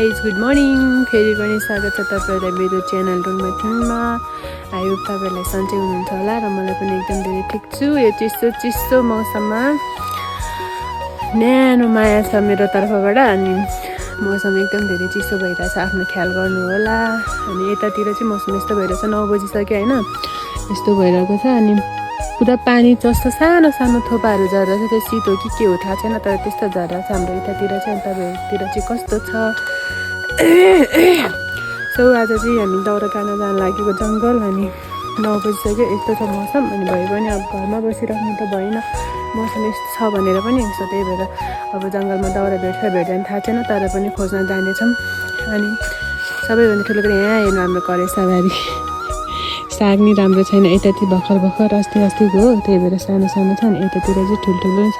Guys good morning. फेरि पनि स्वागत छ तपाईँहरूलाई मेरो च्यानल रुममा थिङमा। आई होप तपाईँहरूलाई सन्चै हुनुहुन्छ होला र मलाई पनि एकदम धेरै ठिक छु। यो चिसो मौसममा न्यानो माया छ मेरो तर्फबाट। अनि मौसम एकदम धेरै चिसो भइरहेछ, आफ्नो ख्याल गर्नु होला। अनि यतातिर चाहिँ मौसम यस्तो भइरहेछ, 9 बजिसक्यो होइन, यस्तो भइरहेको छ। अनि पुरा पानी जस्तो सानो सानो थोपाहरू झरेर त्यो शीत हो कि के हो थाहा छैन, तर त्यस्तो झरेर छ हाम्रो यतातिर चाहिँ। तपाईँहरूतिर चाहिँ कस्तो छ? सो आज चाहिँ हामी दाउरा काट्न जान लागेको जङ्गल। अनि 9 बजिसक्यो, यस्तो छ मौसम। अनि भए पनि अब घरमा बसिराख्नु त भएन, मौसम यस्तो छ भनेर पनि। यस्तो त्यही भएर अब जङ्गलमा दाउरा भेट्दैन थाहा छैन, तर पनि खोज्न जानेछौँ। अनि सबैभन्दा ठुलो कुरा यहाँ हेर्नु, हाम्रो करेसाबारी साग नि राम्रो छैन। यतातिर भर्खर अस्तिको हो, त्यही भएर सानो छ। अनि यतातिर चाहिँ ठुल्ठुलो छ,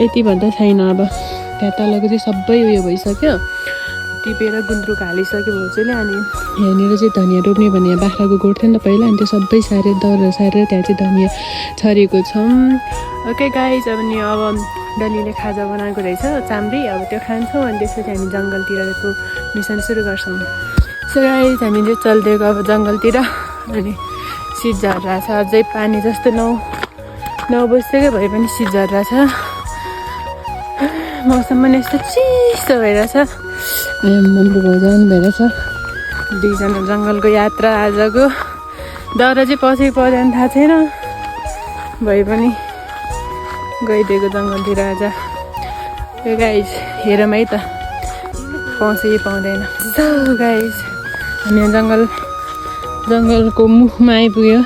यति भन्दा छैन। अब त्यहाँ तलको चाहिँ सबै उयो भइसक्यो, टिपेर गुन्द्रुक हालिसक्यो भाउजूले। अनि यहाँनिर चाहिँ धनियाँ रोप्ने भने बाख्राको गोठ थियो नि त पहिला, अनि त्यो सबै सारेर दाउरा सारेर त्यहाँ चाहिँ धनियाँ छरेको छौँ। ओके गाइज, अब डलीले खाजा बनाएको रहेछ चाम्री, अब त्यो खान्छौँ। अनि त्यसपछि हामी जङ्गलतिरको मिसन सुरु गर्छौँ। सो गाइज हामी चाहिँ चल्दिएको अब जङ्गलतिर। अनि शीत झरिरहेको छ, अझै पानी जस्तो 9 बजिसक्यो भए पनि शीत झरिरहेको छ। मौसम पनि यस्तो चिसो भइरहेछ। हाम्रो भोजन भइरहेछ, दुईजना जङ्गलको यात्रा आजको। दाउरा चाहिँ पछि पर्दैन थाहा छैन, भए पनि गइदिएको जङ्गलतिर आज। यो गाइज हेरौँ है त, पाउँछ कि पाउँदैन। सो गाइज हामी जङ्गलको मुखमा आइपुग्यो।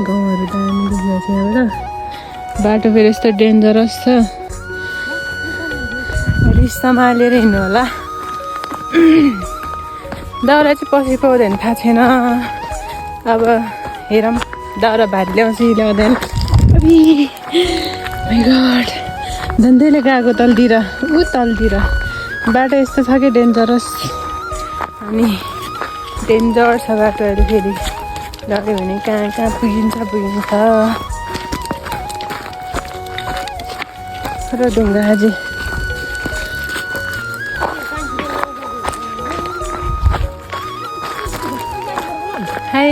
गाउँहरू दामी देखिरहेको छ यहाँबाट। बाटो फेरि यस्तो डेन्जरस छ, अलिक सम्हालेर हिँड्नु होला। दाउरा चाहिँ पछि पाउँदैन थाहा छैन, अब हेरौँ दाउरा भारी ल्याउँछ कि ल्याउँदैन। माइ गॉड, धन्दैले गएको तलतिर बाटो यस्तो छ कि डेन्जरस। अनि डेन्जर छ बाटोहरू, फेरि लग्यो भने कहाँ पुगिन्छ। र ढुङ्गा अझै हाई।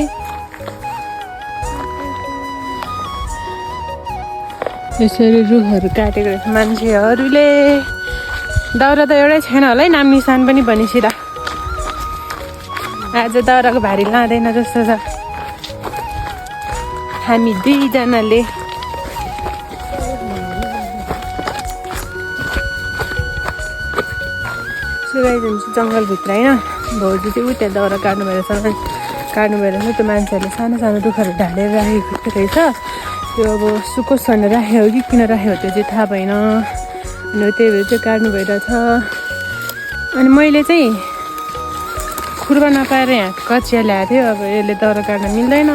यसरी रुखहरू काटेको रहेछ मान्छेहरूले। दाउरा त एउटै छैन होला है, नाम निशान पनि भनिसिँदा। आज दाउराको भारी लाँदैन जस्तो छ हामी दुईजनाले। सुगाइदिन्छ जङ्गलभित्र होइन, भाउजू चाहिँ त्यहाँ दाउरा काट्नु भएर त्यो मान्छेहरूले सानो सानो रुखहरू ढालेर राखेको रहेछ। त्यो अब सुकोस् भनेर राखेको हो कि किन राखेको त्यो चाहिँ थाहा भएन। अनि त्यही भएर चाहिँ काट्नु भइरहेछ। अनि मैले चाहिँ खुर्बा नपाएर यहाँ कचिया ल्याएको थियो। अब यसले दाउरा काट्न मिल्दैन।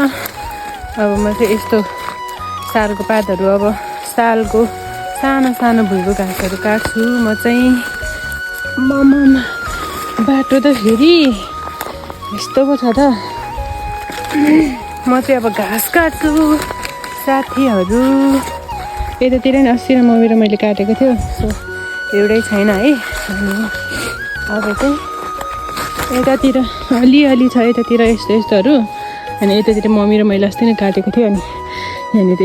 अब म चाहिँ यस्तो सालको पातहरू, अब सालको सानो भुइँको घाँसहरू काट्छु म चाहिँ। बाटो त फेरि यस्तो पो छ त। म चाहिँ अब घाँस काट्छु साथीहरू। यतातिर नि अस्ति मैले काटेको थियो, सो एउटै छैन है। अनि अब चाहिँ यतातिर अलि छ, यतातिर यस्तोहरू। अनि यतातिर मम्मी र मैले अस्ति नै काटेको थियो। अनि यहाँनिर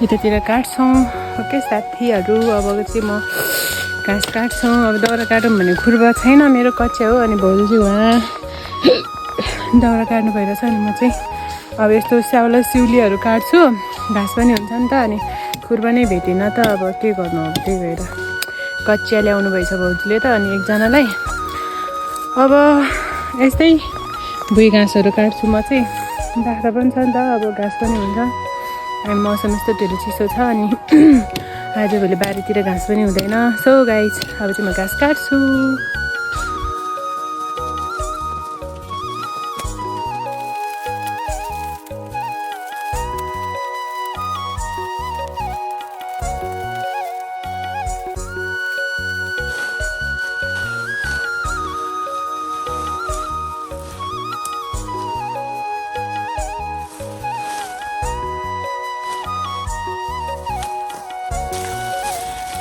यतातिर काट्छौँ। ओके साथीहरू, अब चाहिँ म घाँस काट्छौँ। अब दाउरा काटौँ भने खुर्बा छैन, मेरो कच्चा हो। अनि भाउजू चाहिँ उहाँ दाउरा काट्नु भइरहेछ। अनि म चाहिँ अब यस्तो सिउलीहरू काट्छु, घाँस पनि हुन्छ नि त। अनि खुर्बा नै भेटिनँ त, अब के गर्नु। अब त्यही भएर कचिया ल्याउनु भएछ भाउजूले त। अनि एकजनालाई अब यस्तै भुइँ घाँसहरू काट्छु म चाहिँ। बाख्रा पनि छ नि त, अब घाँस पनि हुन्छ। अनि मौसम यस्तो धेरै चिसो छ। अनि आजभोलि बारीतिर घाँस पनि हुँदैन। सो गाइज अब चाहिँ म घाँस काट्छु।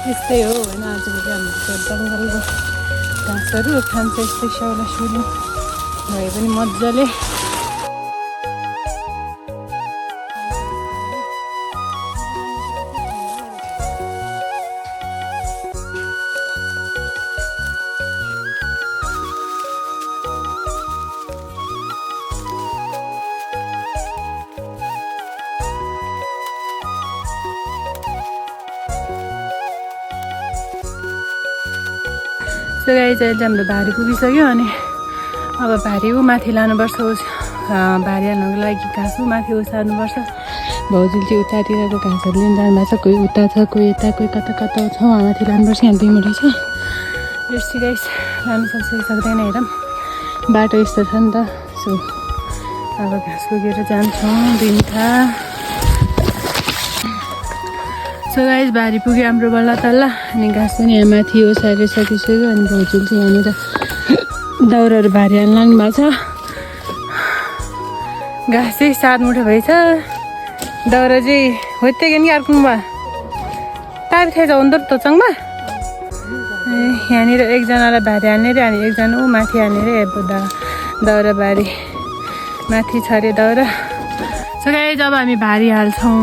यस्तै हो होइन आजको चाहिँ हाम्रो जङ्गलको घाँसहरू खान्छ यस्तै स्याउला सुरु भए पनि मजाले सो गाइस अहिले चाहिँ हाम्रो भारी पुगिसक्यो अनि अब भारी माथि लानुपर्छ भारी हाल्नुको लागि घाँस माथि उसार्नुपर्छ भाउजूले चाहिँ उतातिरको घाँसहरू लिन जानुभएको छ कोही उता छ कोही यता कोही कता कता छ उहाँ माथि लानुपर्छ यहाँ 2 मिनट छ यस्तो गाइस लानु सक्छ कि सक्दैन हेरौँ बाटो यस्तो छ नि त सो अब घाँस पुगेर जान्छौँ दिनका सो गाइस भारी पुग्यो हाम्रो बल्ल तल्ल अनि घाँस पनि यहाँ माथि ओसारेर सकिसक्यो अनि भाउजूले चाहिँ यहाँनिर दाउराहरू भारी हाल्नु लाग्नु भएको छ घाँस चाहिँ 7 मुठो भएछ दाउरा चाहिँ होते कि अर्कोमा ताबी थाहा छ उन्दर तोचाङमा यहाँनिर एकजनालाई भारी हाल्ने रे अनि एकजना ऊ माथि हाल्ने रे दाउरा भारी माथि छ अरे दाउरा सो गाइस जब हामी भारी हाल्छौँ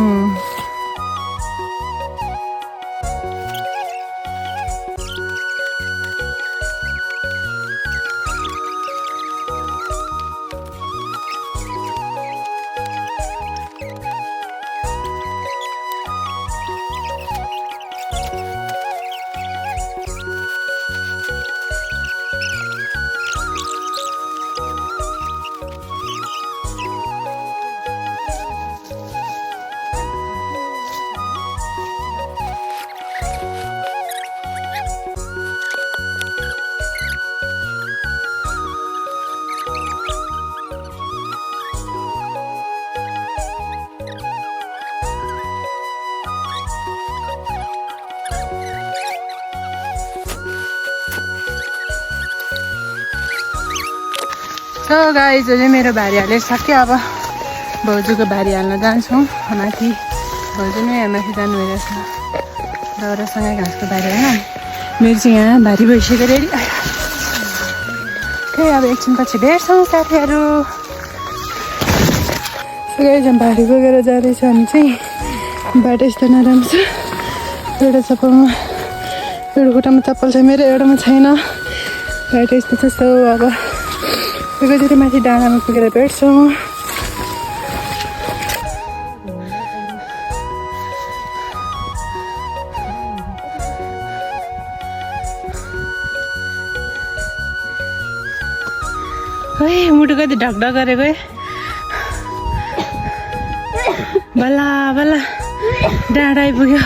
सो गाइस अहिले मेरो भारी हालेर सक्यो अब भाउजूको भारी हाल्न जान्छौँ माथि भाउजू नै यहाँ माथि जानु भइरहेछ दाउरासँगै घाँसको भारी होइन मेरो चाहिँ यहाँ भारी भइसक्यो रेडी खै अब एकछिन पछि भेट्छौँ साथीहरू सो गाइस भारी बोकेर जाँदैछ हामी चाहिँ बाटो यस्तो नराम्रो छ एउटा चप्पलमा एउटा खुट्टामा चप्पल छ मेरो एउटामा छैन बाटो यस्तो छ सो अब एकैचोटि माथि डाँडामा पुगेर भेट्छौँ है मुटु कति ढकढक गरेको है बल्ल बल्ल डाँडा आइपुग्यो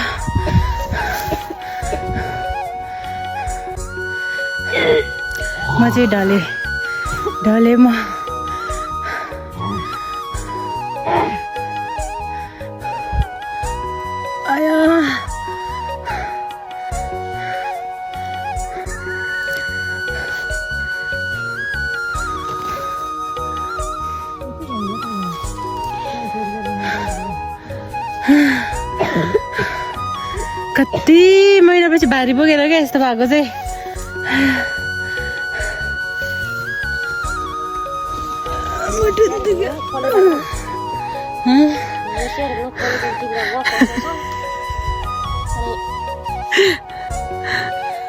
म चाहिँ ढले म आया कति महिनापछि भारी बोकेर क्या यस्तो भएको चाहिँ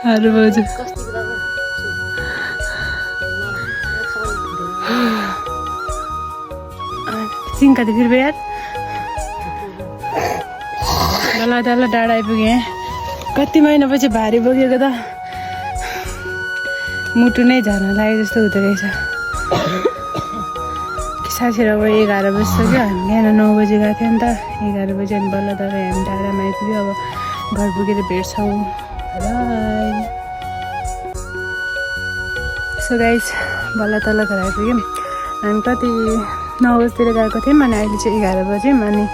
अरे भाउजू सिंह कति फिर यार डल्ला डल्ला डाँडा आइपुगेँ कति महिनापछि भारी बोकेको त मुटु नै झर्न लाग्यो जस्तो हुँदो रहेछ साथीहरू अब 11 बजिसक्यो हामी बिहान 9 बजी गएको थियौँ नि त 11 बजी अनि बल्ल तपाईँ हामी डाँडामा आइपुग्यो अब घर पुगेर भेट्छौँ बाई सो गाइस बल्ल तल्ल घर आइपुग्यौँ हामी कति 9 बजीतिर गएको थियौँ अनि अहिले चाहिँ 11 बज्यौँ अनि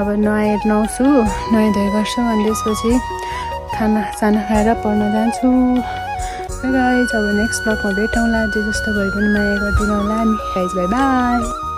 अब नुहाउँछु नुहाइ धुवाइ गर्छौँ अनि त्यसपछि खाना खाएर पढ्न जान्छु गाइस अब नेक्स्ट ब्लगमा भेटौँला जे जस्तो भए पनि माया गरिदिनु होला नि गाइस बाई बाई